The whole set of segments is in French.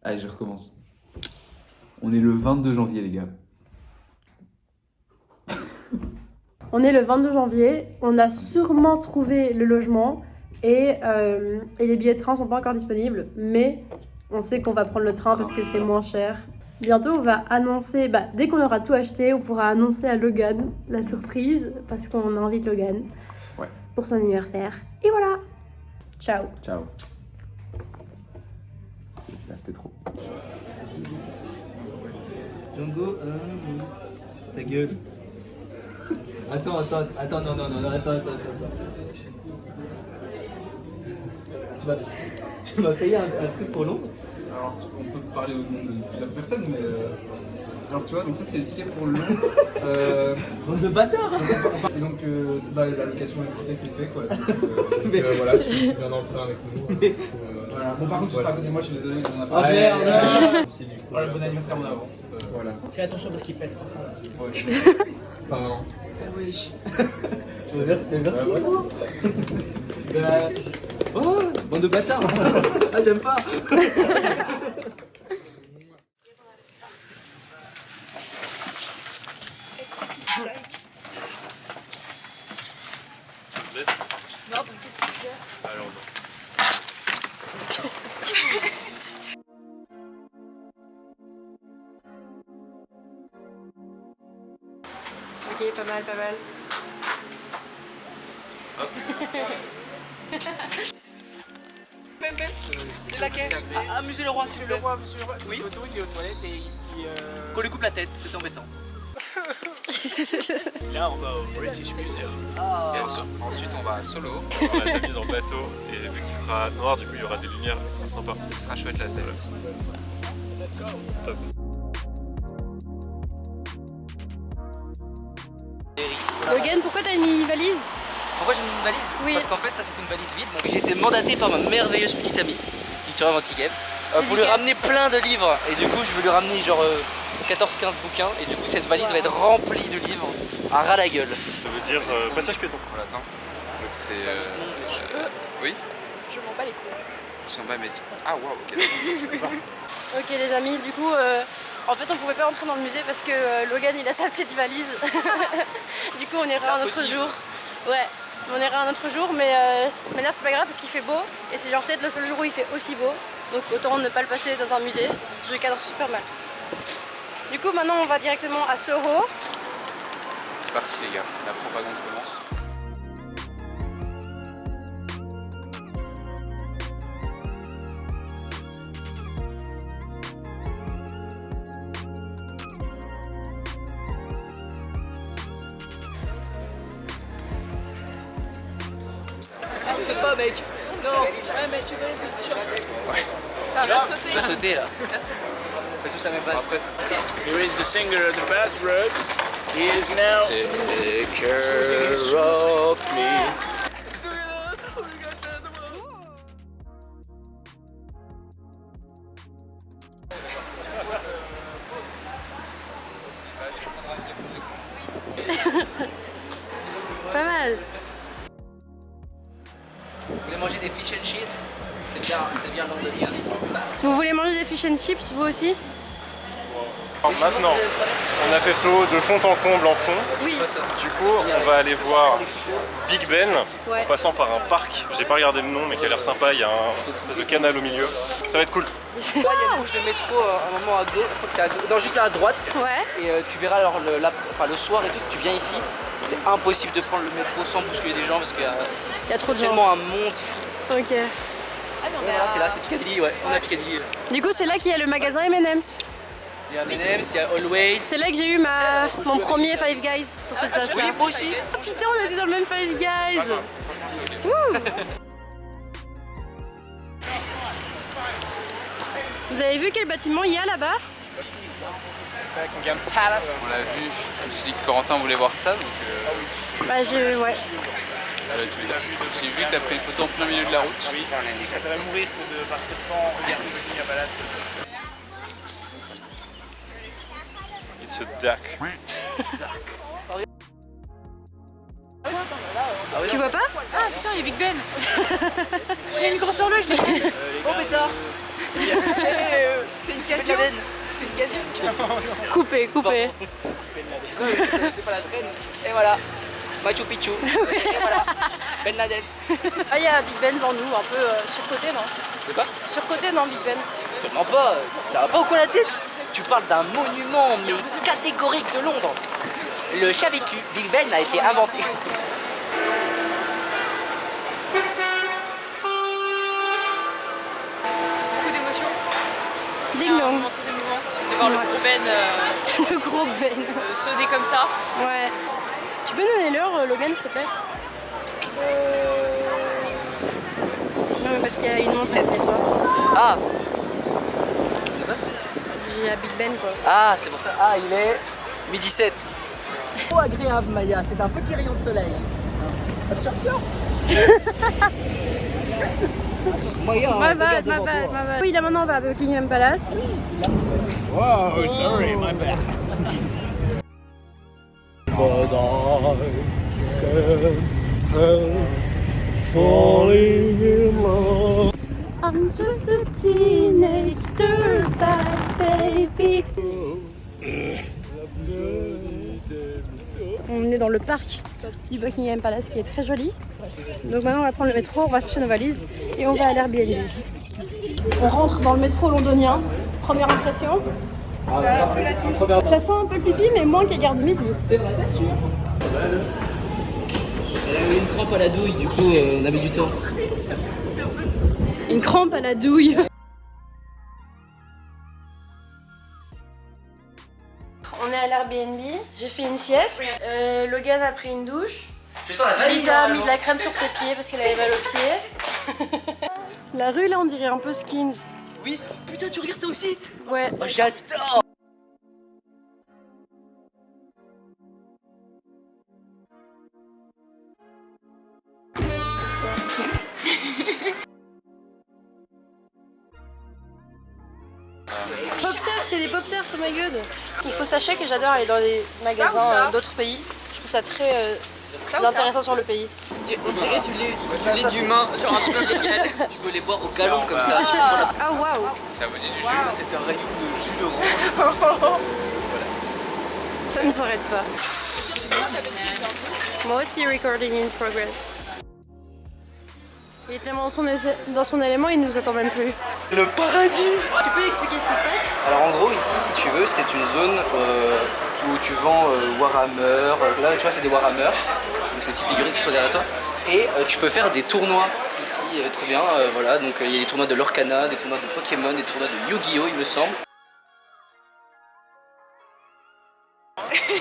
Allez, je recommence. On est le 22 janvier, les gars. On est le 22 janvier, on a sûrement trouvé le logement et les billets de train sont pas encore disponibles, mais on sait qu'on va prendre le train parce que c'est moins cher. Bientôt, on va annoncer, dès qu'on aura tout acheté, on pourra annoncer à Logan la surprise parce qu'on invite Logan pour son anniversaire. Et voilà. Ciao. Ciao. Là, c'était trop. Django, ta gueule. Attends, non, attends. Tu vas payer un truc pour Londres? Alors, on peut parler au nom de plusieurs personnes, mais... Alors, tu vois, donc ça, c'est le ticket pour Londres. Bande de bâtards! Et donc, la location du ticket, c'est fait, quoi. Voilà, tu viens dans le train avec nous. Voilà. Bon, par contre, tu seras à côté de moi, je suis désolé, on a Ah pas... merde! Voilà, bon anniversaire en avance. Voilà. Fais attention parce qu'il pète. Ouais. Enfin, Wesh! Merci. Oh! Bande de bâtards! Ah, j'aime pas! Non, t'inquiète, Alors, Ok, pas mal. C'est laquelle? Amusez le roi, s'il vous plaît. Oui. il est aux toilettes et Qu'on lui coupe la tête, c'est embêtant. là, on va au British Museum. et ensuite, on va à Solo. On a été mis en bateau et vu qu'il fera noir, du coup, il y aura des lumières, ce sera sympa. Ce sera chouette, la tête. Let's go. Top. Logan, pourquoi t'as mis une valise? Pourquoi j'ai mis une valise? Oui. Parce qu'en fait, ça c'est une valise vide. J'ai été mandaté par ma merveilleuse petite amie, Victoria Ventigame, pour lui ramener plein de livres. Et du coup, je veux lui ramener genre 14-15 bouquins. Et du coup, cette valise va être remplie de livres à ras la gueule. Ça veut dire passage piéton. Voilà, attends. Donc, c'est... oui? Je m'en bats les couilles. Tu sens pas, mais... Ah, waouh, ok. Ok les amis, du coup, en fait on pouvait pas rentrer dans le musée parce que Logan il a sa petite valise. Du coup on ira un autre jour. Ouais, on ira un autre jour, mais de manière c'est pas grave parce qu'il fait beau. Et c'est genre peut-être le seul jour où il fait aussi beau. Donc autant ne pas le passer dans un musée. Je cadre super mal. Du coup maintenant on va directement à Soho. C'est parti, les gars. La propagande commence. Saute pas, mec! Non! Ouais, mais tu veux les t-shirts? Ouais. Ça va sauter. Tu vas sauter là! On fait tous la même balle. Après, ça... Here is the singer of the bathrobes. He is now Take care of me. Pas mal. Vous voulez manger des fish and chips? C'est bien londonien. Vous voulez manger des fish and chips vous aussi? maintenant, on a fait Soho de fond en comble en fond. Oui. Du coup, on va aller voir Big Ben Ouais. en passant par un parc. J'ai pas regardé le nom, mais qui a l'air sympa. Il y a un espèce de canal au milieu. Ça va être cool. Là, il y a une bouche de métro à un moment à gauche. Je crois que c'est à gauche. Non, juste là à droite. Ouais. Et tu verras alors le soir et tout, si tu viens ici, c'est impossible de prendre le métro sans bousculer des gens parce qu'il y a Il y a trop de gens. tellement un monde fou. Ok. Ah, mais on Voilà, a... c'est là, c'est Piccadilly, ouais. On a Piccadilly. Du coup c'est là qu'il y a le magasin M&M's. Il y a M&M's, il y a Always. C'est là que j'ai eu mon premier Five Guys sur cette place. Oui, moi aussi. Oh, putain, on était dans le même Five Guys. Franchement, c'est ok. Wouh. Vous avez vu quel bâtiment il y a là-bas? On l'a vu. Je me suis dit que Corentin voulait voir ça, donc... Bah ouais. J'ai vu que t'as pris une photo en plein milieu de la route. Oui, ça va mourir que de partir sans regarder Buckingham Palace. It's a duck. Tu vois pas? Ah putain, il y a Big Ben. J'ai une grosse horloge. Oh pétard. c'est Ben Laden. C'est une casio. Coupé, coupé. C'est pas la traîne. Et voilà. Machu Picchu. Et voilà. Ben Laden. Ah, il y a Big Ben devant nous, un peu surcoté, non? C'est quoi? Surcoté, non, Big Ben? Sûrement pas. Ça va pas au coin la tête. Tu parles d'un monument mais catégorique de Londres. Le savais-tu, Big Ben a été inventé. Beaucoup d'émotions. Ding C'est un dong. moment très émouvant de voir le gros Ben Le gros Ben. sonner comme ça. Ouais. Tu peux donner l'heure, Logan, s'il te plaît? Non, mais parce qu'il y a une montre, c'est toi. Ah, Il y a Big Ben, quoi. ah, c'est pour ça. Ah, il est midi 7. Trop agréable, Maya. C'est un petit rayon de soleil. Observe-toi. Maya, My bad, my bad, my bad. Oui, là maintenant on va à Buckingham Palace. Whoa, sorry, my bad. I'm just a teenage dirtbag baby. On est dans le parc du Buckingham Palace qui est très joli. Donc maintenant on va prendre le métro, on va chercher nos valises et on va à l'Airbnb. On rentre dans le métro londonien. Première impression. Ça sent un peu le pipi mais moins qu'à Gare du Midi. C'est vrai, c'est sûr. Elle a eu une crampe à la douille, du coup on avait du temps. Une crampe à la douille. On est à l'Airbnb, j'ai fait une sieste, Logan a pris une douche, Je sens la valise. Lisa a mis de la crème sur ses pieds parce qu'elle avait mal aux pieds. La rue là on dirait un peu Skins. Oui, putain, tu regardes ça aussi? Ouais. Oh, j'adore. Pop-Tart, c'est des Pop-Tart, oh my god. Il faut sachez que j'adore aller dans les magasins d'autres pays. Je trouve ça très intéressant sur le pays. On dirait du lait d'humain sur un truc illégal. Tu peux les boire au galon comme ça. Ah waouh. Ça vous dit du jus? Ça, c'est un rayon de jus d'orange. Ça ne s'arrête pas. Moi aussi, recording in progress. Il est tellement dans son élément, il nous attend même plus. Le paradis. Tu peux expliquer ce qui se passe? Alors en gros ici si tu veux c'est une zone où tu vends Warhammer, là tu vois c'est des Warhammer, donc c'est des petites figurines qui sont derrière toi et tu peux faire des tournois ici trop bien, voilà donc il y a des tournois de Lorcana, des tournois de Pokémon, des tournois de Yu-Gi-Oh il me semble.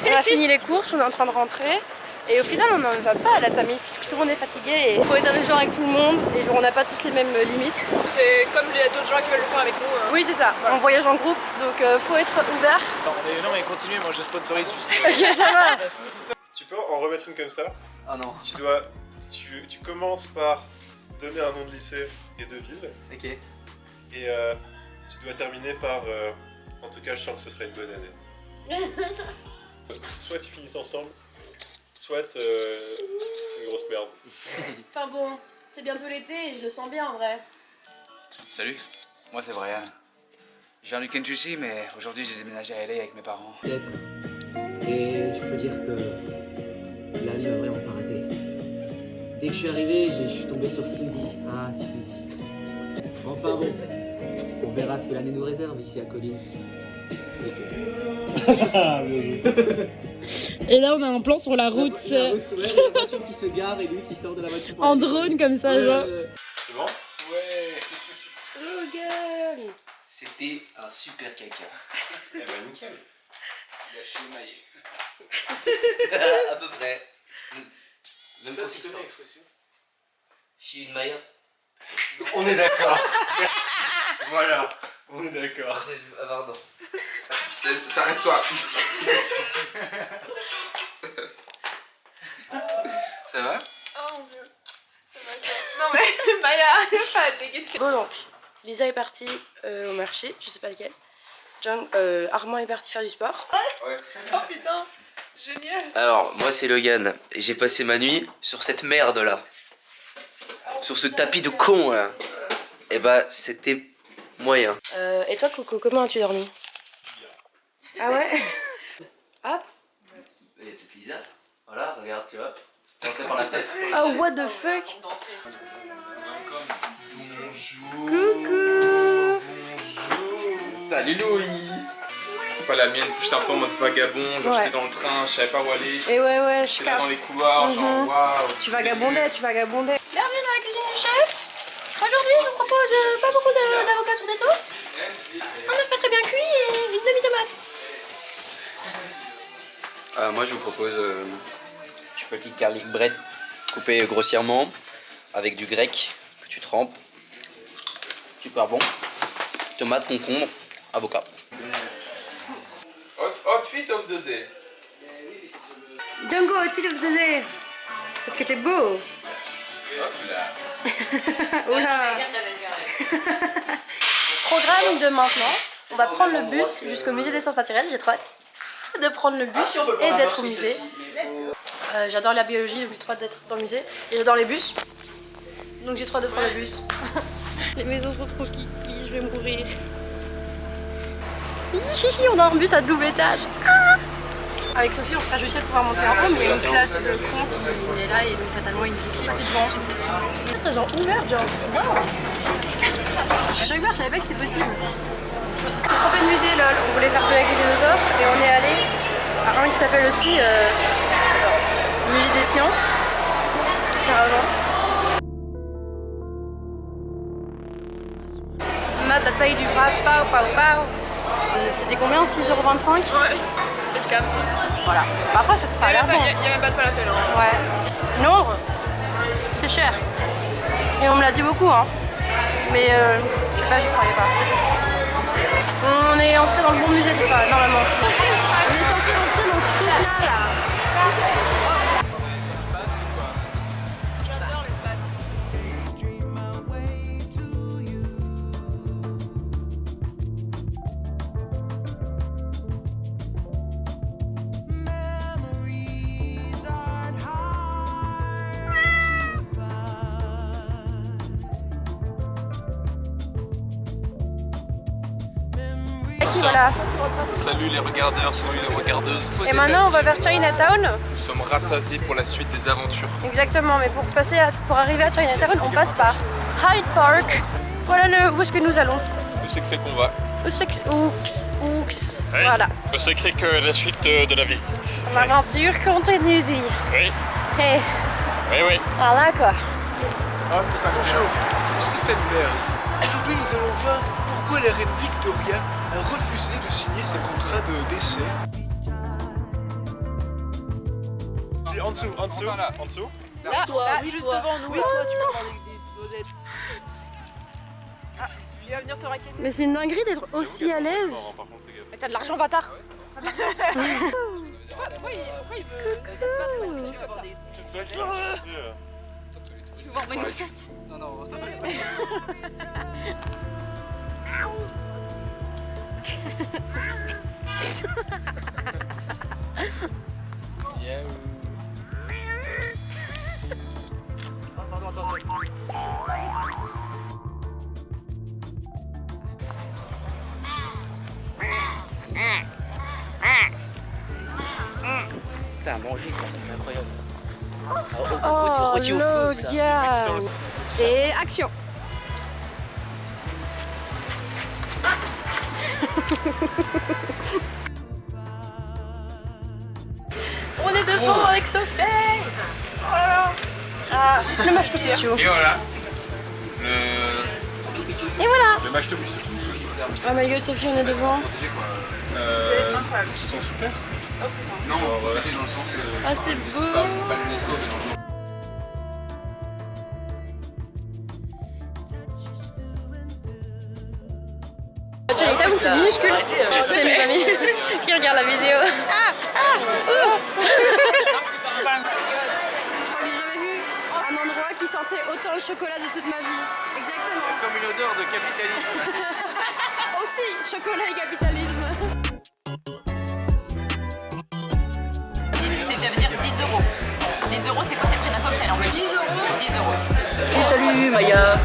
On a fini les courses, on est en train de rentrer. Et au final, on n'en va pas à la Tamise parce que tout le monde est fatigué et il faut être un genre avec tout le monde et genre on n'a pas tous les mêmes limites. C'est comme il y a d'autres gens qui veulent le faire avec nous. Oui, c'est ça. On voyage en groupe donc faut être ouvert. Non mais continuez, moi je sponsorise juste. Ok, ça va. Tu peux en remettre une comme ça? Ah non, Tu commences par donner un nom de lycée et de ville, ok. et tu dois terminer par en tout cas je sens que ce serait une bonne année. Soit tu finis ensemble, soit c'est une grosse merde. Enfin bon, c'est bientôt l'été et je le sens bien en vrai. Salut, moi c'est Brian. Je viens du Kentucky, mais aujourd'hui j'ai déménagé à LA avec mes parents. Et je peux dire que la vie m'a vraiment pas raté. Dès que je suis arrivé, je suis tombé sur Cindy. Ah, Cindy. Enfin bon, on verra ce que l'année nous réserve ici à Collins. Et là on a un plan sur la route Il y a une voiture qui se gare et lui qui sort de la voiture. en drone comme ça genre. C'est bon? Ouais. Logan. C'était un super caca. Eh ben nickel. Il a chemaillé. À peu près. Même Ça, tu consistant. connais l'expression? Je suis une Maya. On est d'accord. Merci. Voilà, on est d'accord. Ah pardon. S'arrête-toi. Ça va? Oh mon dieu. Non mais Maya, pas dégueulasse. Bon donc, Lisa est partie au marché, je sais pas lequel. Armand est parti faire du sport. Oh putain, génial. Alors, moi c'est Logan, et j'ai passé ma nuit sur cette merde là. Sur ce tapis de con là. Et bah, c'était Moyen. Et toi, Coco, comment as-tu dormi? Ah ouais? Ah? Et petite Lisa. Voilà, regarde, tu vois. Rentrée par la fenêtre. Oh, what the fuck? Bonjour. Coucou! Salut Louis. Pas la mienne, j'étais un peu en mode vagabond, genre j'étais dans le train, je savais pas où aller. Et ouais, je J'étais là capte. dans les couloirs, genre waouh. Tu vagabondais. Bienvenue dans la cuisine du chef. Aujourd'hui, je vous propose pas beaucoup d'avocats sur des toasts, un œuf pas très bien cuit et une demi-tomate. Moi je vous propose une petite garlic bread coupée grossièrement avec du grec que tu trempes. Super bon. Tomate, concombre, avocat. Outfit of the day. Django, outfit of the day. Parce que t'es beau. Hop là. Oula. Programme de maintenant. On va prendre le bus jusqu'au musée des sciences naturelles. J'ai trop hâte de prendre le bus et d'être au musée. J'adore la biologie, donc j'ai trop hâte d'être dans le musée. Et j'adore les bus. Donc j'ai trop hâte de prendre le bus. Les maisons sont trop kiki, je vais mourir. Hihihi, on a un bus à double étage. Ah, avec Sophie, on sera juste de pouvoir monter en haut, mais il y a une classe de con qui est là et donc fatalement il faut tous passer devant. C'est très genre ouvert, genre wow. Chaque fois, je savais pas que c'était possible. C'est trompé de musée, lol. On voulait faire jouer avec les dinosaures et on est allé à un qui s'appelle aussi musée des sciences. Tiens, avant. Matt, la taille du bras, pao, pao, pao. C'était combien? 6,25 €? Ouais, c'est parce que Voilà. Bah après, ça a l'air bon. il y a même pas de falafel. Hein. Ouais. Londres, c'est cher. Et on me l'a dit beaucoup, hein. Mais je sais pas, j'y croyais pas. On est entré dans le bon musée, c'est ça, normalement. On est censé entrer dans ce truc-là, là. J'adore l'espace. Voilà. Salut les regardeurs, salut les regardeuses. Et maintenant, on va vers Chinatown. Nous sommes rassasiés pour la suite des aventures. Exactement, mais pour arriver à Chinatown, on passe par Hyde Park. Voilà où est-ce que nous allons. Où c'est que c'est qu'on va? Où c'est que voilà. Où c'est que la suite de la visite? L'aventure continue, dit. Oui, Et oui. voilà quoi. Bonjour, c'est Stéphane Merle. Aujourd'hui, nous allons voir pourquoi la reine Victoria a refusé de signer ses contrats de décès. En dessous, en dessous, en dessous. Là, juste devant nous. Oui, toi, tu peux prendre des dosettes. Ah, il va venir te raqueter. Mais c'est une dinguerie d'être aussi à l'aise. Par contre, fais gaffe. Mais t'as de l'argent, bâtard. Pourquoi il veut se battre? Tu veux avoir des... C'est ça qui marche dessus. Tu veux voir mes nocettes? Non, non, Putain, manger ça, c'est incroyable. Oh, Rôti au feu, ça. Logan. Et action. On est devant avec Sophie. Oh là là. Ah, le mashed potato. Et voilà. Et voilà. Le match de plus. Oh my god, Sophie, on est devant. C'est incroyable. Ils sont sous terre? Non, protégé dans le sens. Ah, c'est beau. Pas l'UNESCO, mais dans le genre. Chinatown, c'est minuscule. C'est mes amis qui regardent la vidéo. J'ai jamais vu un endroit qui sentait autant le chocolat de toute ma vie. Exactement. Comme une odeur de capitalisme. Aussi, chocolat et capitalisme. Ça veut dire 10 €. 10 €, c'est quoi? C'est le prix d'un cocktail en Belgique. 10 €. 10 salut Maya.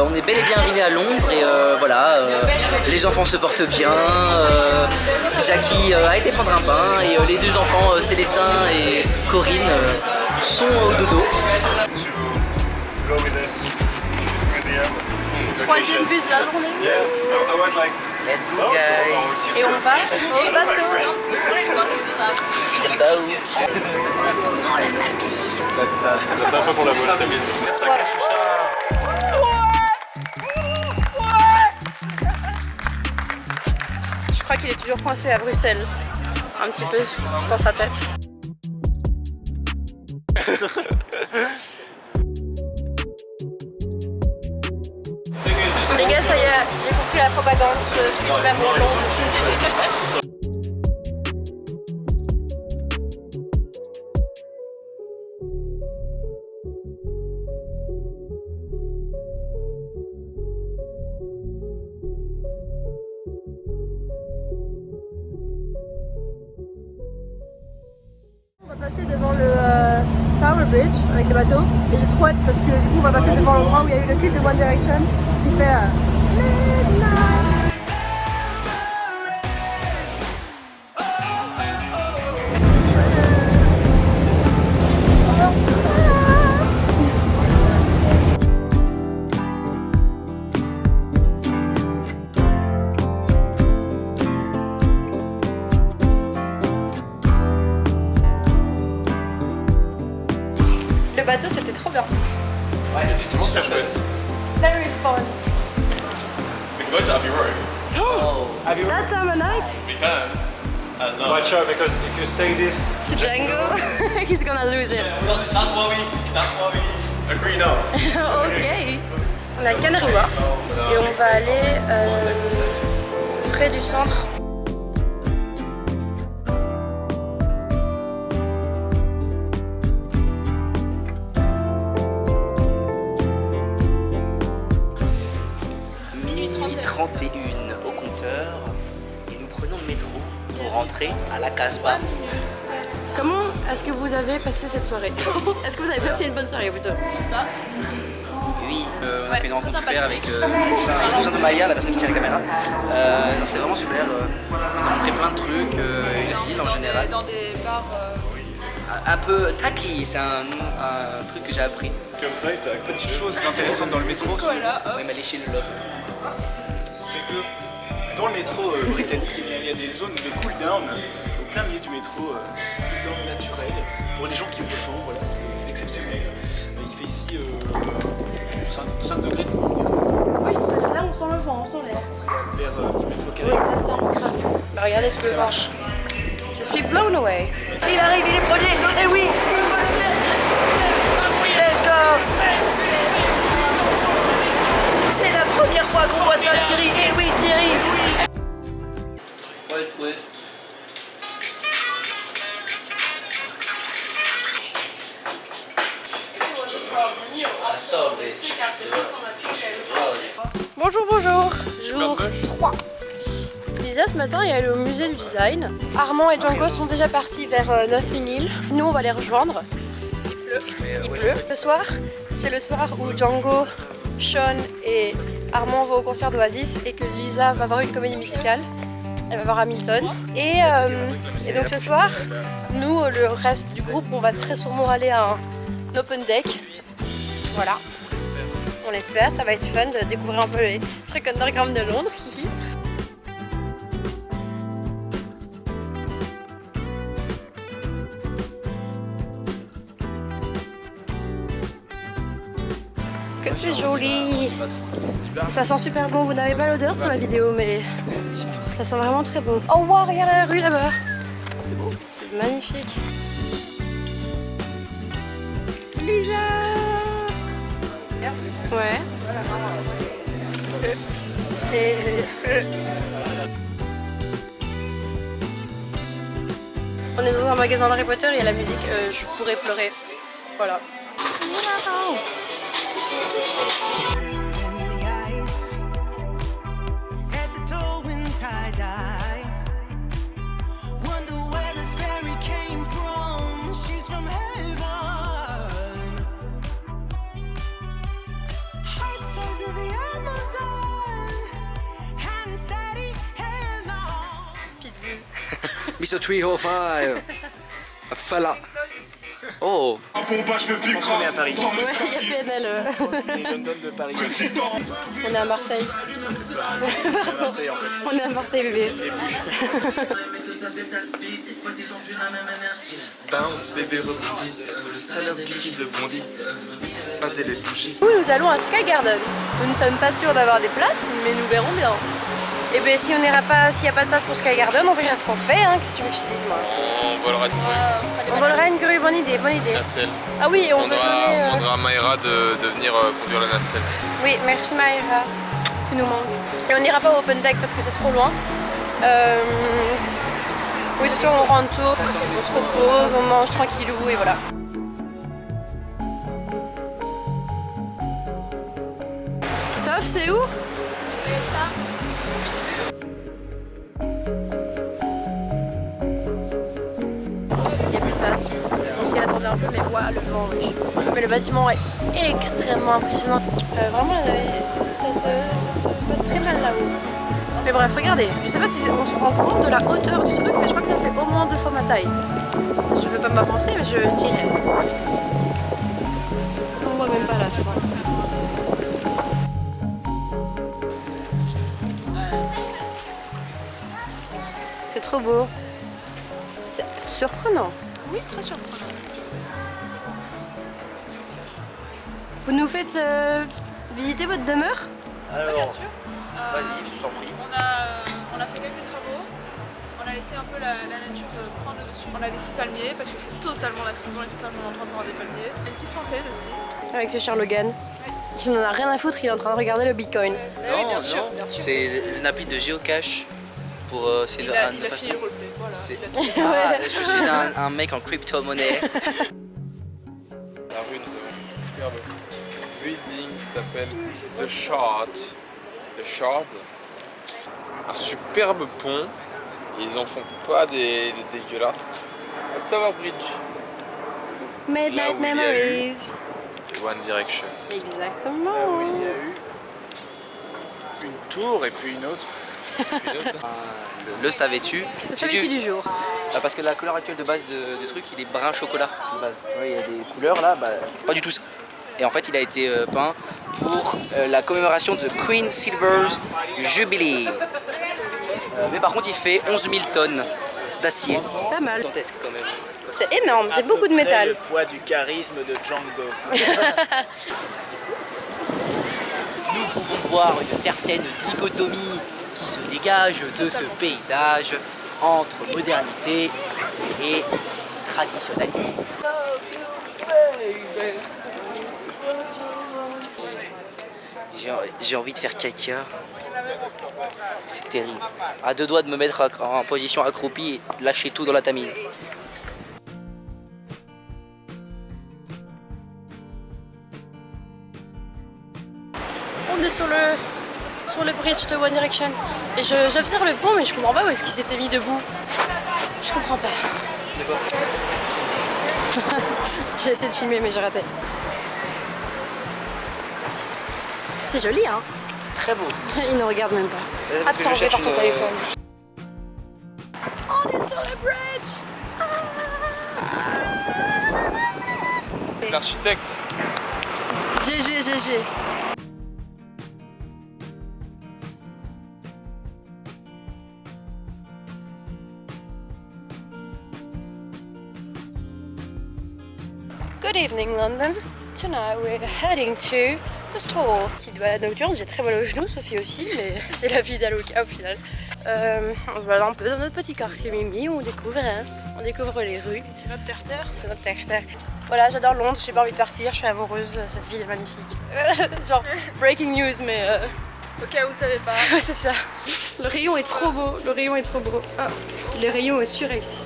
On est bel et bien arrivé à Londres et voilà, les enfants se portent bien. Jackie a été prendre un bain et les deux enfants, Célestin et Corinne, sont au dodo. Troisième bus de la journée. Let's go guys. Et on va au bateau. The boat. La dernière fois qu'on la voit, t'as mis. Je crois qu'il est toujours coincé à Bruxelles. Un petit peu dans sa tête. Les gars, ça y est, j'ai compris la propagande, je suis même au Londres. On va passer devant le Tower Bridge avec le bateau et j'ai trop hâte parce que du coup on va passer devant l'endroit où il y a eu le clip de One Direction qui fait Midnight. Le bateau c'était trop bien. Ouais, effectivement, très chouette. Very fun. We can go to Abbey Road. That time of night We can. No. Watch out, because if you say this, to Django, he's gonna lose it. That's why we agree now. Ok. On a Canary Wharf et on va aller près du centre. Minuit 31 au compteur et nous prenons le métro pour rentrer à la Casbah. Comment est-ce que vous avez passé cette soirée? Est-ce que vous avez passé une bonne soirée plutôt? Oui, on a fait une rencontre super avec le cousin de Maya, la personne qui tient la caméra. Non, c'est vraiment super. On a montré plein de trucs, la ville en général. Dans des bars. Un peu tacky, c'est un truc que j'ai appris. Comme ça, c'est une petite chose d'intéressante dans le métro, Ouais, il m'a léché le lobe. c'est que dans le métro britannique, il y a des zones de cool down au plein milieu du métro, cool down naturel. Pour les gens qui ont chaud, voilà, c'est exceptionnel. Il fait ici 5 degrés de moins. Oui, là on sent le vent, on sent l'air. L'air du métro Oui, carré. là c'est un peu. Bah, regardez tout le vent. Je suis blown away. Il arrive, il est premier. Eh oui, let's go. C'est la première fois qu'on voit ça, Thierry. Eh oui, Thierry. Ouais. Bonjour, jour 3. Lisa, ce matin, elle est allée au musée du design. Armand et Django sont déjà partis vers Notting Hill. Nous, on va les rejoindre. Il pleut. Ce soir, c'est le soir où Django, Sean et Armand vont au concert d'Oasis et que Lisa va voir une comédie musicale. Elle va voir Hamilton. Et donc ce soir, nous, le reste du groupe, on va très sûrement aller à un open deck. Voilà. On l'espère, ça va être fun de découvrir un peu les trucs underground de Londres. Que c'est joli! Ça sent super bon, vous n'avez pas l'odeur sur la vidéo, mais ça sent vraiment très bon. Oh wow, regarde la rue là-bas! C'est beau, c'est magnifique! Lisa! Ouais. On est dans un magasin d'Harry Potter, il y a la musique, je pourrais pleurer. Voilà. Mr. 305. Voilà. Oh. Je pense qu'on est à Paris. Ouais, il y a PNL. C'est London de Paris. On est à Marseille. Marseille en fait. On est à Marseille, bébé. Bounce, bébé rebondit, le salope liquide de Bondy. Pas des bougies. Nous allons à Sky Garden. Nous ne sommes pas sûrs d'avoir des places, mais nous verrons bien. Et bien si on n'ira pas, s'il n'y a pas de place pour Sky Garden, on verra ce qu'on fait. Hein. Qu'est-ce que tu veux que je te dise, moi? On volera une grue. On volera une grue, bonne idée, bonne idée. Nacelle. Ah oui, et on veut donner... On demandera à Maïra de venir conduire la nacelle. Oui, merci Maïra. Tu nous manques. Et on n'ira pas au Open Deck parce que c'est trop loin. Oui, ce soir on rentre tôt, on se repose, on mange tranquillou et voilà. Sauf, c'est où? C'est ça. Il n'y a plus de place. On s'y attendait un peu, mais waouh, le vent, oui. Mais le bâtiment est extrêmement impressionnant. Vraiment, ça se passe très mal là-haut. Mais bref, regardez, je sais pas si on se rend compte de la hauteur du truc, mais je crois que ça fait au moins 2 fois ma taille. Je veux pas m'avancer, mais je dirais. On voit même pas là, je crois. C'est trop beau. C'est surprenant. Oui, très surprenant. Vous nous faites visiter votre demeure? Alors, Bien sûr. vas-y, je t'en prie. On a fait quelques travaux. On a laissé un peu la nature prendre le dessus. On a des petits palmiers parce que c'est totalement la saison et totalement l'endroit pour avoir des palmiers. Une petite fontaine aussi. Avec ce cher Logan. Il n'en a rien à foutre, il est en train de regarder le Bitcoin. Oui, bien sûr, bien sûr. C'est une appli de géocache. Pour, c'est Il a fini le roleplay, voilà. Il a tout. Je suis un mec en crypto-monnaie. La rue, nous avons une superbe building qui s'appelle The Shard. The Shard. Un superbe pont. Et ils en font pas des dégueulasses. Un Tower Bridge. Midnight Là où il y a Memories. Et One Direction. Exactement. Là où il y a eu une tour et puis une autre. Le savais-tu? Le savais-tu du jour? Parce que la couleur actuelle de base du truc, il est brun chocolat de base. Ouais, il y a des couleurs là, c'est pas du tout ça. Et en fait, il a été peint pour la commémoration de Queen Silver's Jubilee. Mais par contre, il fait 11 000 tonnes d'acier. Pas mal. Gigantesque quand même. C'est énorme, c'est beaucoup de métal. Le poids du charisme de Django. Nous pouvons voir une certaine dichotomie qui se dégage de ce paysage entre modernité et traditionnalité. J'ai envie de faire caca. C'est terrible. À 2 doigts de me mettre en position accroupie et de lâcher tout dans la Tamise. On est sur le bridge de One Direction. Et j'observe le pont, mais je comprends pas où est-ce qu'il s'était mis debout. Je comprends pas. J'ai essayé de filmer, mais j'ai raté. C'est joli, hein? C'est très beau. Il ne regarde même pas. Parce que je Absorbé cherche par son une- téléphone. On est sur le bridge! Les architectes. GG. Good evening London. Tonight we're heading to the store. Petite balade nocturne, j'ai très mal aux genoux, Sophie aussi, mais c'est la vie d'Aloca au final. On se balade un peu dans notre petit quartier Mimi, on découvre les rues. C'est notre terre-terre. C'est notre terre-terre. Voilà, j'adore Londres, j'ai pas envie de partir, je suis amoureuse, cette ville est magnifique. Genre, breaking news, mais Au cas où vous savez pas. ouais, c'est ça. Le rayon est trop beau, Ah, le rayon est surex.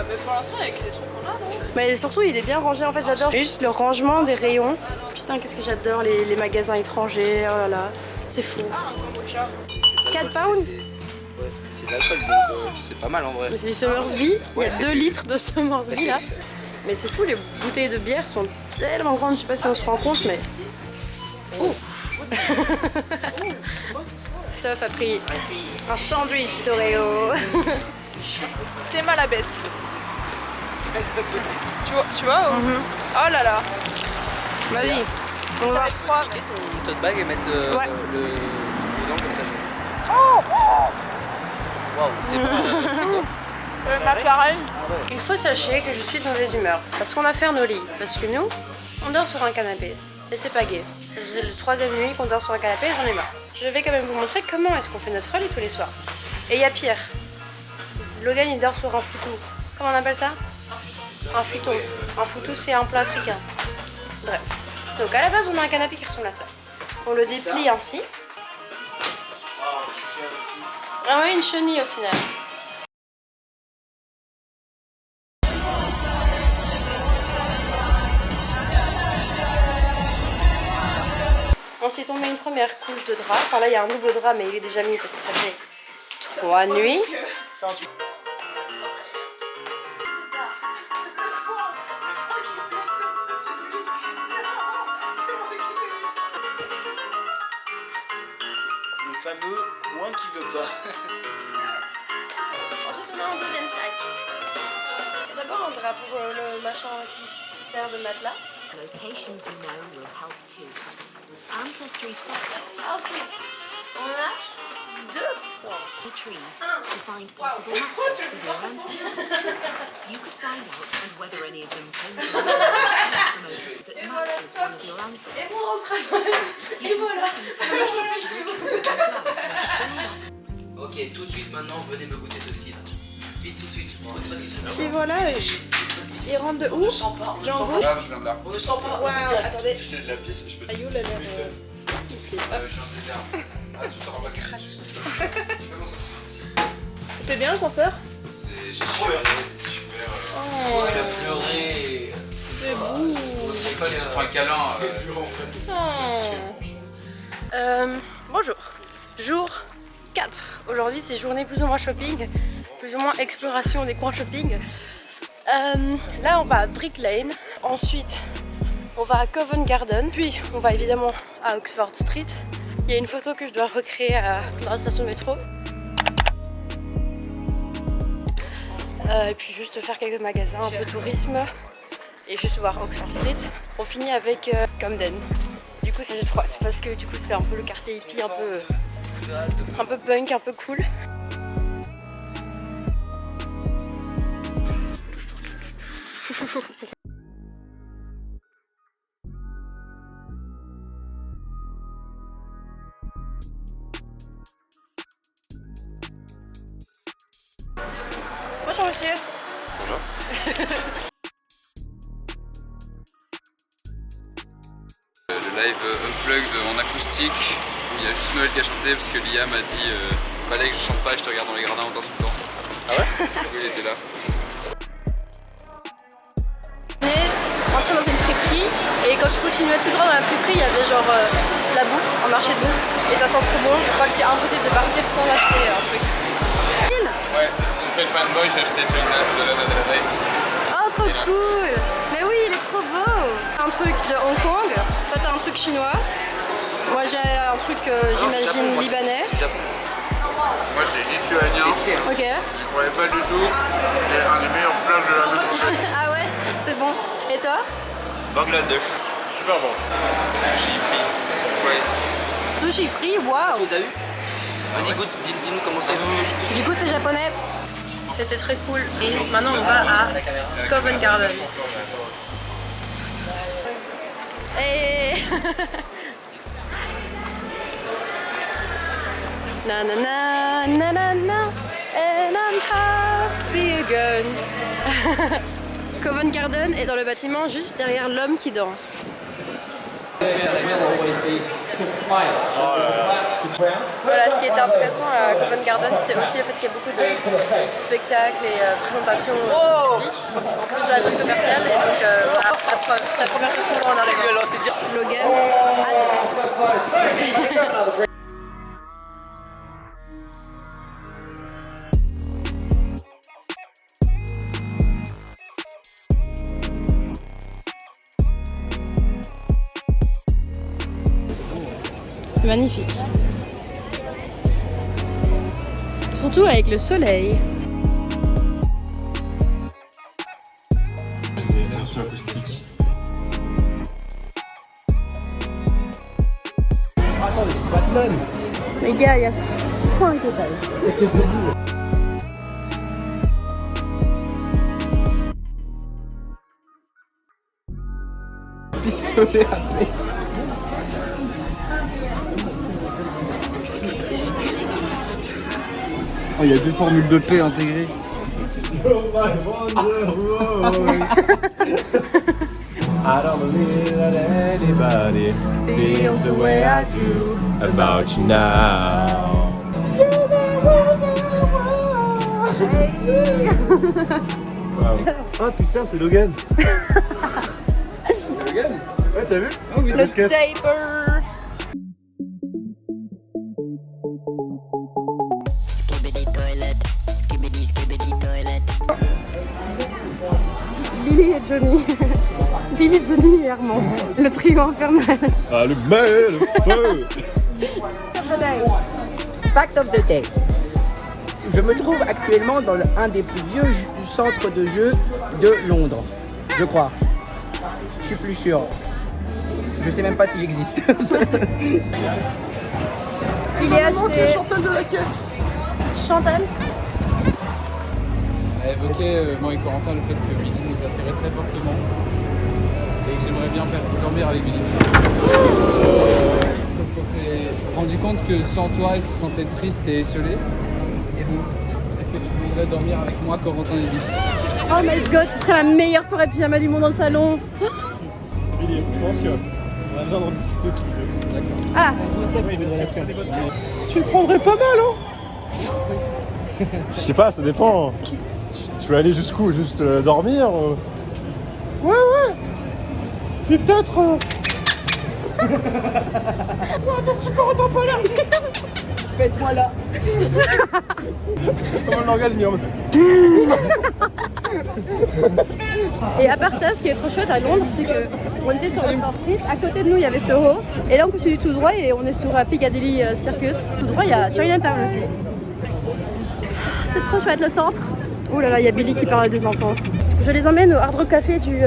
Mais pour l'instant, il y a que des trucs qu'on a, non? Mais surtout, il est bien rangé, en fait, j'adore juste le rangement des rayons. Putain, qu'est-ce que j'adore les magasins étrangers, oh là là, c'est fou. Ah, un kombucha. 4 pounds? C'est de l'alcool, donc c'est pas mal en vrai. Mais c'est du Somersby, il y Ouais, a c'est 2 cool. litres de Somersby là. Mais c'est fou, les bouteilles de bière sont tellement grandes, je sais pas si on se rend compte, mais... Oh. Christophe a pris un sandwich d'Oreo. T'es mal à bête. Tu vois Oh là là. Vas-y, on Ça va. va être froid. Mets ton tote bag et mettre Ouais. le dedans comme ça. Oh Waouh, c'est bon. C'est quoi? McLaren. Il faut sachez que je suis de mauvaise humeur parce qu'on a fait nos lits. Parce que nous, on dort sur un canapé et c'est pas gai. C'est la 3e nuit qu'on dort sur un canapé et j'en ai marre. Je vais quand même vous montrer comment est-ce qu'on fait notre lit tous les soirs. Et il y a pire. Logan il dort sur un foutou. Comment on appelle ça? Un futon. Un foutou c'est un plat africain. Bref. Donc à la base on a un canapé qui ressemble à ça. On le déplie ainsi. Ah oui, une chenille au final. Ensuite on met une première couche de drap. Enfin là il y a un double drap mais il est déjà mis parce que ça fait 3 nuits. Le fameux coin qui veut pas. Ensuite on a un deuxième sac. D'abord un drap pour le machin qui sert de matelas. Locations you know will help too. Ancestry sector Ensuite on a 2 trees to find possible matches for your ancestors. You could find out and whether any of them came from a house that matches one of your ancestors. Et on travaille. Et voilà. Ok, tout de suite maintenant, venez me goûter ceci là. Vite, tout de suite. Puis voilà, il rentre de où? J'en goûte. Là, je viens de là. On ne sent pas. Waouh, attendez. Si c'est de la pisse, je peux te Ayoul a l'air. Je suis en désert. Ah, tu te rends pas compte. Tu peux m'en sortir aussi. C'était bien le concert? J'ai chialé, c'était super. Oh, Il a pleuré. c'est beau. On passe sur un câlin. Bonjour. Jour 4. Aujourd'hui c'est journée plus ou moins shopping, plus ou moins exploration des coins shopping. Là on va à Brick Lane, ensuite on va à Covent Garden, puis on va évidemment à Oxford Street. Il y a une photo que je dois recréer dans la station de métro. Et puis juste faire quelques magasins, un peu tourisme et juste voir Oxford Street. On finit avec Camden. Du coup ça j'ai trop hâte parce que du coup c'est un peu le quartier hippie, un peu punk, un peu cool. Bonjour monsieur. Bonjour. Le live unplugged en acoustique. Il y a juste Noël qui a chanté parce que Liam a dit fallait que je chante pas et je te regarde dans les gradins en t'insultant. Ah ouais? Oui, il était là. On est entré dans une friperie et quand tu continuais tout droit dans la friperie, il y avait genre de la bouffe, un marché de bouffe et ça sent trop bon. Je crois que c'est impossible de partir sans acheter un truc. Ouais, j'ai fait le fanboy, j'ai acheté sur une date de Lana Del Rey. Oh trop cool! Mais oui, il est trop beau! Un truc de Hong Kong, toi t'as un truc chinois, moi j'ai un truc j'imagine libanais. Moi j'ai lituanien. Ok. J'y croyais pas du tout. C'est un des meilleurs plats de la maison. Ah ouais, c'est bon. Et toi? Bangladesh. Super bon. Sushi free. Rice. Sushi free, waouh! Tu les as eu? Vas-y, goûte, dis-nous comment c'est. Du coup c'est japonais. C'était très cool. Et maintenant on va à Covent Garden. Et na na na na na na and I'm happy again. Covent Garden est dans le bâtiment juste derrière l'homme qui danse. Voilà, ce qui était intéressant à Covent Garden, c'était aussi le fait qu'il y a beaucoup de spectacles et présentations publiques, en plus de la zone commerciale. Et donc voilà, la première chose qu'on voit en arrivant. Alors, c'est dire. Logan adore. C'est magnifique. Surtout avec le soleil. Attendez, Batman. Les gars, il y a 5 étages. Pistolet à paix. Oh, il y a 2 formules de paix intégrées. I don't believe that anybody feels the way I do about you now. Wow. Ah putain, c'est Logan. C'est Logan? Ouais, t'as vu? Oh oui, Le taper. Skibbity toilet, skibbity skibbity toilet. Billy et Johnny. Billy, Johnny et Armand. Le trio infernal. Allumez le feu. Fact of the day. Je me trouve actuellement dans un des plus vieux centres de jeux de Londres. Je crois. Je suis plus sûr. Je sais même pas si j'existe. Il est acheté. Chantal de la caisse. Chantal. On a évoqué, moi et Corentin, le fait que Billy nous attirait très fortement et que j'aimerais bien dormir avec Billy. Sauf qu'on s'est rendu compte que sans toi, il se sentait triste et esselé. Et donc, est-ce que tu voudrais dormir avec moi, Corentin et Billy? Oh my god, ce serait la meilleure soirée pyjama du monde dans le salon. Billy, je pense qu'on a besoin d'en discuter tous les deux. D'accord. Ah, Tu le prendrais pas mal, hein? Je sais pas, ça dépend. Tu veux aller jusqu'où? Juste dormir? Ouais. Puis peut-être. Oh, attention, Corentin, pas là. Faites-moi là. Comment l'orgasme est en mode. et à part ça, ce qui est trop chouette à Londres, c'est que on était sur Oxford Street, à côté de nous il y avait Soho, et là on continue tout droit et on est sur Piccadilly Circus. Tout droit il y a Chinatown aussi. C'est trop chouette le centre. Oh là là, il y a Billy qui parle des enfants. Je les emmène au Hard Rock Café du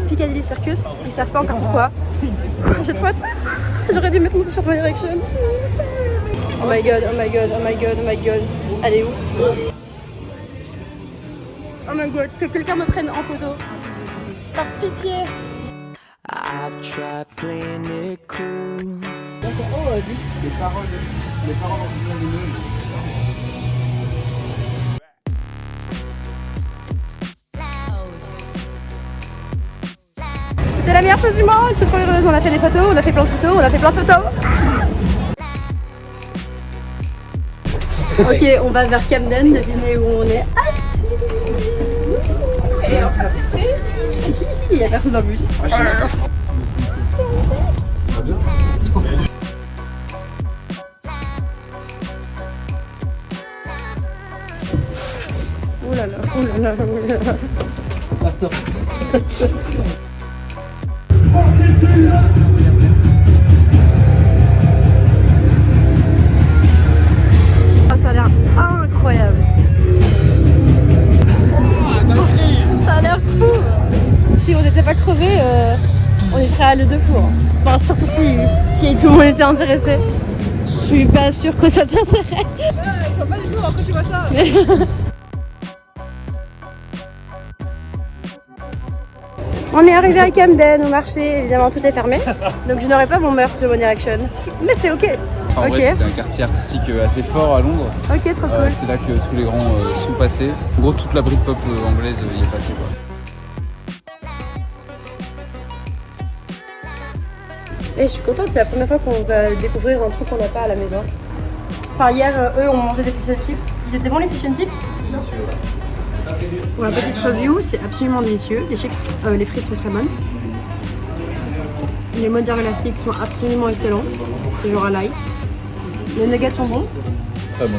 Piccadilly Circus. Ils savent pas encore pourquoi. J'ai trop hâte. J'aurais dû mettre mon t-shirt One Direction. Oh my god, oh my god, oh my god, oh my god. Elle est où? Oh my god, que quelqu'un me prenne en photo. Par pitié. I've tried playing it cool. Les paroles en du monde. C'était la meilleure chose du monde, je suis trop heureuse. On a fait des photos, on a fait plein de photos, on a fait plein de photos. Ok, on va vers Camden, devinez où on est. Et en fait, il y a personne dans le bus. Ah, je suis d'accord. Oh là là, oh là là, oh là là. Oh, ça a l'air incroyable. Ça a l'air fou. Si on n'était pas crevés, on y serait allé 2 fois. Enfin, surtout si tout le monde était intéressé. Je suis pas sûre que ça t'intéresse. Je vois pas du tout, après tu vois ça. On est arrivé à Camden, au marché, évidemment tout est fermé. Donc je n'aurai pas mon meurtre de One Direction. Mais c'est ok. En vrai, c'est un quartier artistique assez fort à Londres. Ok, trop cool. C'est là que tous les grands sont passés. En gros, toute la Britpop anglaise y est passée, quoi. Et je suis contente, c'est la première fois qu'on va découvrir un truc qu'on n'a pas à la maison. Enfin hier, eux ont mangé des fish and chips. Ils étaient bons les fish and chips? Pour la petite review, c'est absolument délicieux. Les chips, les frites sont très bonnes. Les mozzarella sticks sont absolument excellents. C'est genre à l'ail. Les nuggets sont bons. Très bon.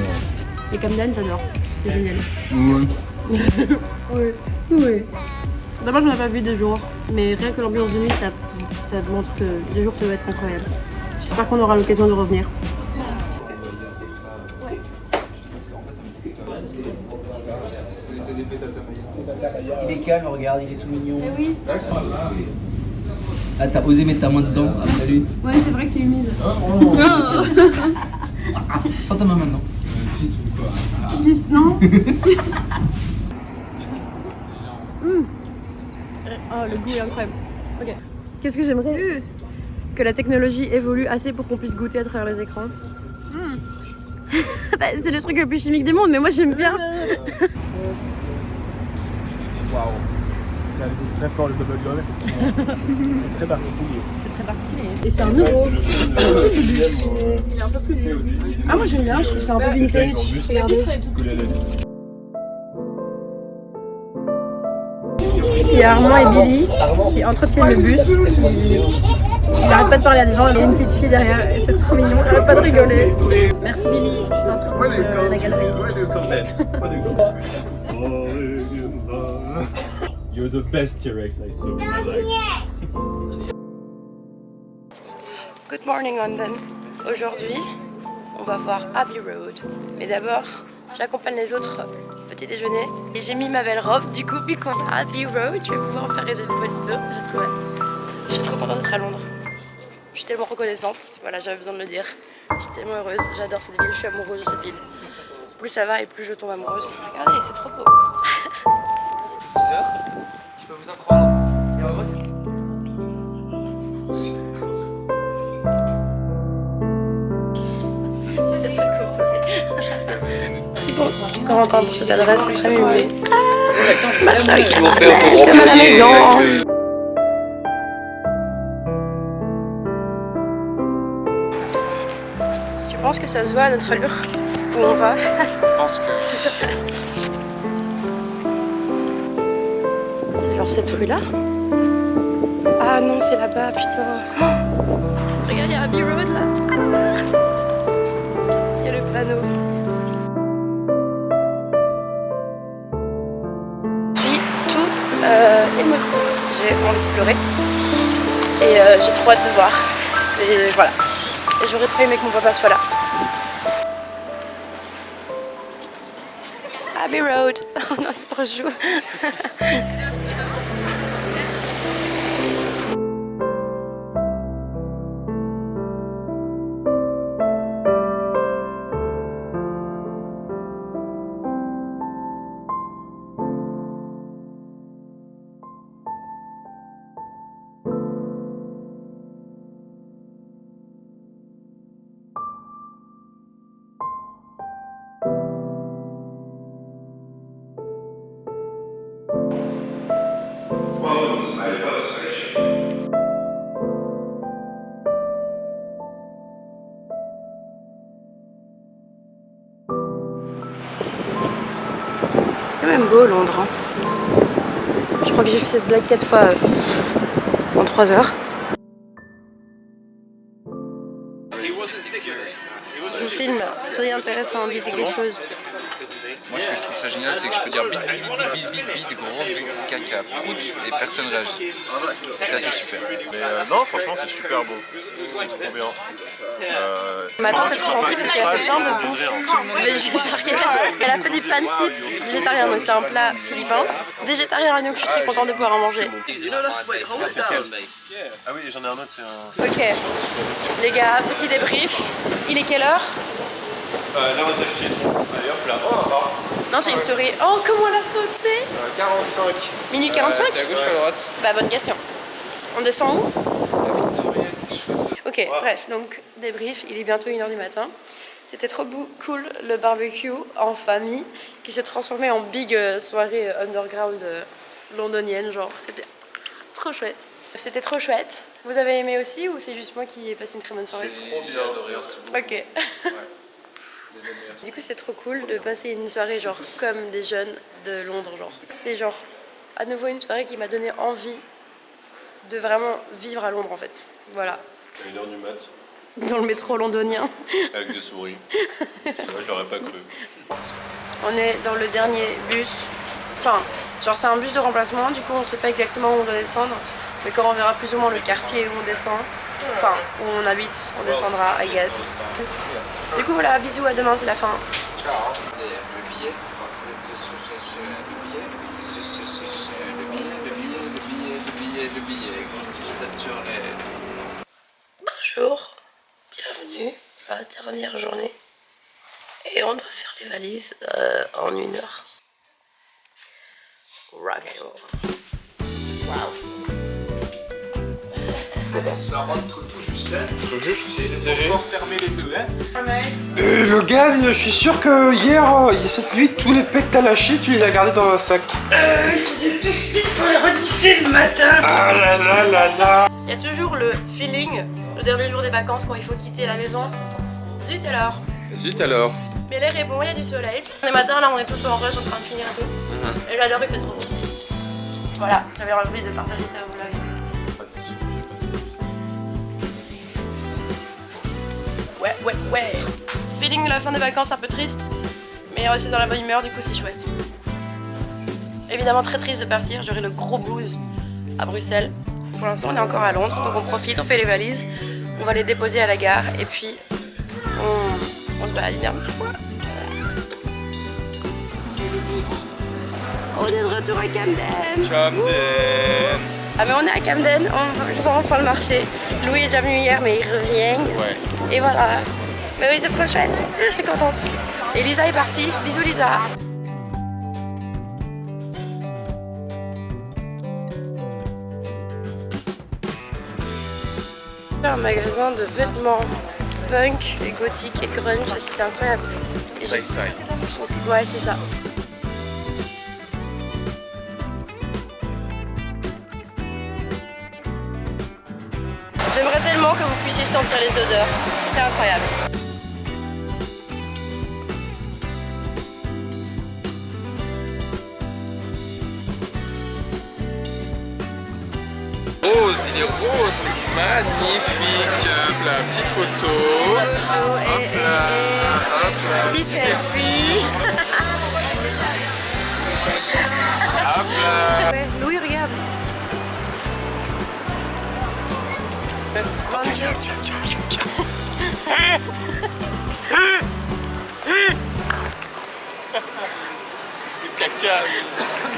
Et Camden, j'adore. C'est génial. Oui. Oui. D'abord, je n'en ai pas vu 2 jours. Mais rien que l'ambiance de nuit, ça montre que 2 jours, ça va être incroyable. J'espère qu'on aura l'occasion de revenir. Il est calme, regarde, il est tout mignon. Eh oui. Ah, t'as osé mettre ta main dedans après lui? Ouais, c'est vrai que c'est humide. Sors ta main maintenant. Glisse, non. Oh, le goût est incroyable. Ok. Qu'est-ce que j'aimerais? Que la technologie évolue assez pour qu'on puisse goûter à travers les écrans. Bah, c'est le truc le plus chimique du monde, mais moi j'aime bien. Waouh, ça a goût très fort le bubblegum, effectivement. C'est très particulier. C'est très particulier. Et c'est un euro. Le style de bus. Il est un peu plus vieux. Ah, moi j'aime bien, je trouve ça un peu vintage. Regardez. Il y a Armand et Billy qui entretiennent le bus. Il n'arrête pas de parler à des gens, il y a une petite fille derrière, et c'est trop mignon, il n'arrête pas de rigoler. Merci Billy d'entretenir la galerie. You're the best T-Rex I saw in my life. Good morning London. Aujourd'hui, on va voir Abbey Road. Mais d'abord, j'accompagne les autres au petit déjeuner. Et j'ai mis ma belle robe, du coup, vu qu'on va à Abbey Road, je vais pouvoir faire des photos. J'ai trop hâte. Je suis trop contente d'être à Londres. Je suis tellement reconnaissante, voilà, j'avais besoin de le dire. Je suis tellement heureuse, j'adore cette ville, je suis amoureuse de cette ville. Plus ça va et plus je tombe amoureuse. Regardez, c'est trop beau. Teaser, je peux vous apprendre. Et en gros, c'est... Si c'est pas le cours, c'est bon. Corentin pour cette adresse, c'est très mignon. Matcha qu'ils m'ont fait au comme à la maison. Tu penses que ça se voit à notre allure où on va? Je pense que... C'est genre cette rue là? Ah non, c'est là-bas, putain. Oh, regarde, il y a Abbey Road là. Il y a le panneau. Je suis tout émotive. J'ai envie de pleurer. Et j'ai trop hâte de voir. Et voilà. Et j'aurais trop aimé que mon papa soit là. Abbey Road. Oh non, c'est trop chou. C'est quand même beau Londres. Hein. Je crois que j'ai fait cette blague 4 fois en 3 heures. Je vous filme, soyez intéressant, dites quelque chose. Moi, ce que je trouve ça génial, c'est que je peux dire bite, gros but, caca, prout, et personne réagit. Et ça, c'est super. Mais non, franchement, c'est super beau. C'est trop bien. Ma tante est trop gentille parce qu'elle a fait plein de bouffe végétarienne. Elle a fait du pancit végétarien, donc c'est un plat philippin. Végétarien, donc je suis très contente de pouvoir en manger. Ah oui, j'en ai un autre, c'est un... Ok, les gars, petit débrief. Il est quelle heure? Là, on est acheté. Allez, hop là. Oh, non, c'est une souris. Oh, comment elle a sauté? 45. Minuit 45? C'est à gauche ou à droite? Bah, bonne question. On descend où? Victoria, quelque chose. Ok, bref, donc débrief, il est bientôt 1h du matin. C'était trop cool le barbecue en famille qui s'est transformé en big soirée underground londonienne, genre c'était trop chouette. C'était trop chouette. Vous avez aimé aussi ou c'est juste moi qui ai passé une très bonne soirée? J'ai trop bien adoré. Ok. Ouais. Du coup c'est trop cool de passer une soirée genre comme des jeunes de Londres, genre. C'est genre à nouveau une soirée qui m'a donné envie de vraiment vivre à Londres en fait. Voilà. À 1h du mat. Dans le métro londonien. Avec des souris. Moi, je l'aurais pas cru. On est dans le dernier bus. Enfin, genre c'est un bus de remplacement, du coup on sait pas exactement où on doit descendre. Mais quand on verra plus ou moins le quartier où on descend, enfin où on habite, on descendra, I guess. Du coup voilà, bisous, à demain, c'est la fin. Le billet. Le billet. Bonjour, bienvenue à la dernière journée. Et on doit faire les valises en 1 heure. Waouh. Ça rentre tout juste là. Tout juste, c'est C'est serré. encore fermer les deux, hein. Logan, je suis sûr que hier, cette nuit, tous les pecs que t'as lâchés, tu les as gardés dans un sac. Je les ai tous mis pour les renifler le matin. Ah là là là là. Il y a toujours le feeling, le dernier jour des vacances quand il faut quitter la maison. Zut alors. Zut alors. Mais l'air est bon, il y a du soleil. Les matins là on est tous en rush en train de finir et tout. Et j'adore, il fait trop beau. Voilà, j'avais envie de partager ça au vlog. Ouais. Feeling de la fin des vacances un peu triste, mais c'est dans la bonne humeur, du coup c'est chouette. Évidemment très triste de partir, j'aurai le gros blues à Bruxelles. Pour l'instant on est encore à Londres, donc on profite, on fait les valises, on va les déposer à la gare et puis on se balade une dernière fois. On est de retour à Camden. Ah mais on est à Camden, je vois enfin le marché. Louis est déjà venu hier mais il revient. Ouais. Et voilà. Mais oui c'est trop chouette, je suis contente. Et Lisa est partie, bisous Lisa. Un magasin de vêtements punk et gothique et grunge, c'était incroyable. Sai. Ouais c'est ça. J'aimerais tellement que vous puissiez sentir les odeurs, c'est incroyable. Rose, il est rose, c'est magnifique. La petite photo. Hop là. Petit selfie. Hop là. Ouais, Louis regarde.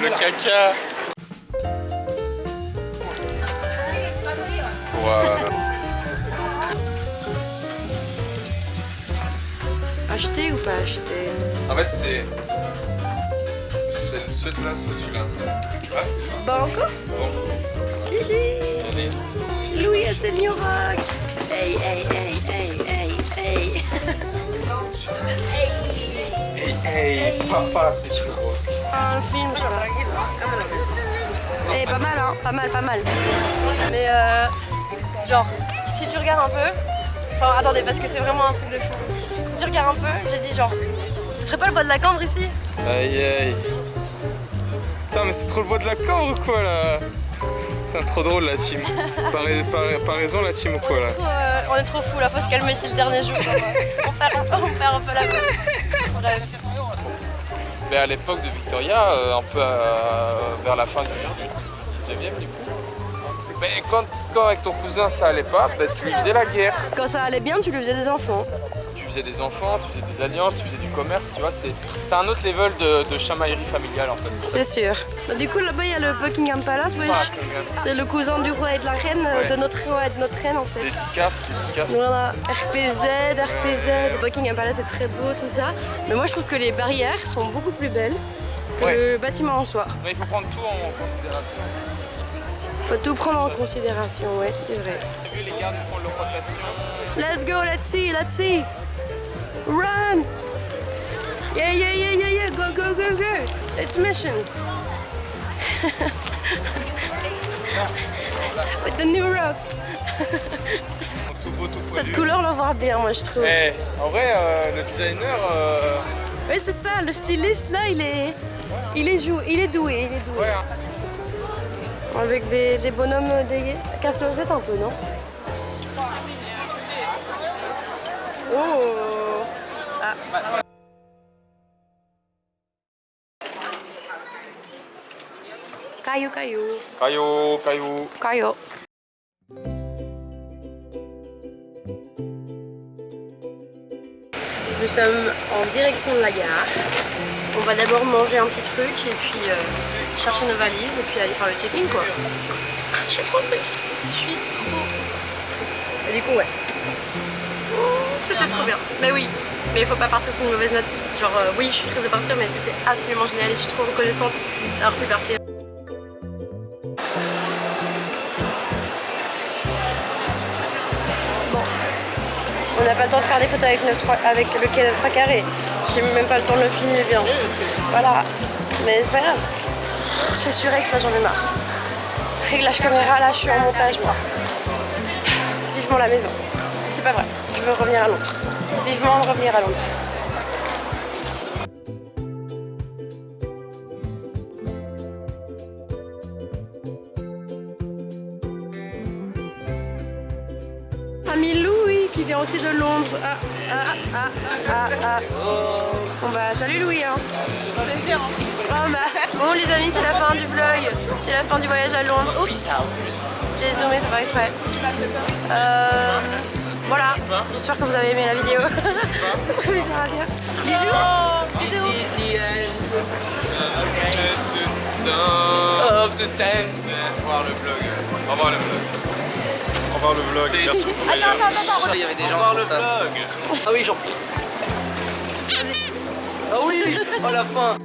Le caca. Voilà. Acheter ou pas acheter? En fait, c'est celui-là, c'est celui-là. Ouais. Bah encore? Bon. Si. Allez. Louis et Seigneur Rock. Hey. Hey, papa, c'est chaud. Un film, ça va. Eh, pas mal, hein, pas mal. Mais genre, si tu regardes un peu, enfin attendez, parce que c'est vraiment un truc de fou. Si tu regardes un peu, j'ai dit genre, ce serait pas le bois de la Cambre ici? Aïe. Putain, mais c'est trop le bois de la Cambre ou quoi là? Putain, trop drôle la team. Par raison la team ou quoi là? On est trop fou là, faut se calmer, c'est le dernier jour. On perd un peu la cause. Bref. Mais à l'époque de Victoria, un peu vers la fin du 19e du coup. Mais quand avec ton cousin ça allait pas, bah, tu lui faisais la guerre. Quand ça allait bien, tu lui faisais des enfants. Tu faisais des enfants, tu faisais des alliances, tu faisais du commerce, tu vois, c'est un autre level de chamaillerie familiale en fait. C'est sûr. Bah, du coup là-bas il y a le Buckingham Palace, oui. C'est le cousin du roi et de la reine, de notre reine en fait. Dédicace. Voilà, RPZ, le Buckingham Palace est très beau, tout ça. Mais moi je trouve que les barrières sont beaucoup plus belles que le bâtiment en soi. Mais il faut prendre tout en considération. Faut tout prendre en considération, ouais, c'est vrai. T'as vu les gardes font leur rotation. Let's go, let's see. Run! Yeah, go. It's mission. With the new rocks. Tout beau, tout Cette couleur le voit bien, moi je trouve. Eh, en vrai, le designer... Oui, c'est ça, le styliste là, il est doué. Ouais, hein. Avec des bonhommes casse-noisette un peu, non? Oh! Ah. Caillou. Nous sommes en direction de la gare. On va d'abord manger un petit truc et puis chercher nos valises et puis aller faire le check-in quoi. Je suis trop triste. Je suis trop triste. Et du coup ouais. C'était trop bien. Mais oui. Mais il faut pas partir sur une mauvaise note. Genre oui je suis triste de partir mais c'était absolument génial et je suis trop reconnaissante d'avoir pu partir. On n'a pas le temps de faire des photos avec, le quai 9 3 carrés. J'ai même pas le temps de le filmer bien. Voilà. Mais c'est pas grave. C'est sur Aix là j'en ai marre. Réglage caméra là je suis en montage moi. Vivement la maison. C'est pas vrai. Je veux revenir à Londres. Vivement revenir à Londres. Ami Louis qui vient aussi de Londres. Bon bah salut Louis hein. Plaisir. Oh, bah. Bon les amis c'est la fin du vlog. C'est la fin du voyage à Londres. Oups. J'ai zoomé, c'est pas exprès. Voilà. J'espère que vous avez aimé la vidéo. C'est très bizarre à dire. Bisous. This is the end of the time. Au revoir le vlog. Au revoir le vlog. Au revoir le vlog. Merci beaucoup. Attends. Il y avait des gens Au revoir sur le ça. vlog. Ah oui, genre. Ah oui, oh la fin.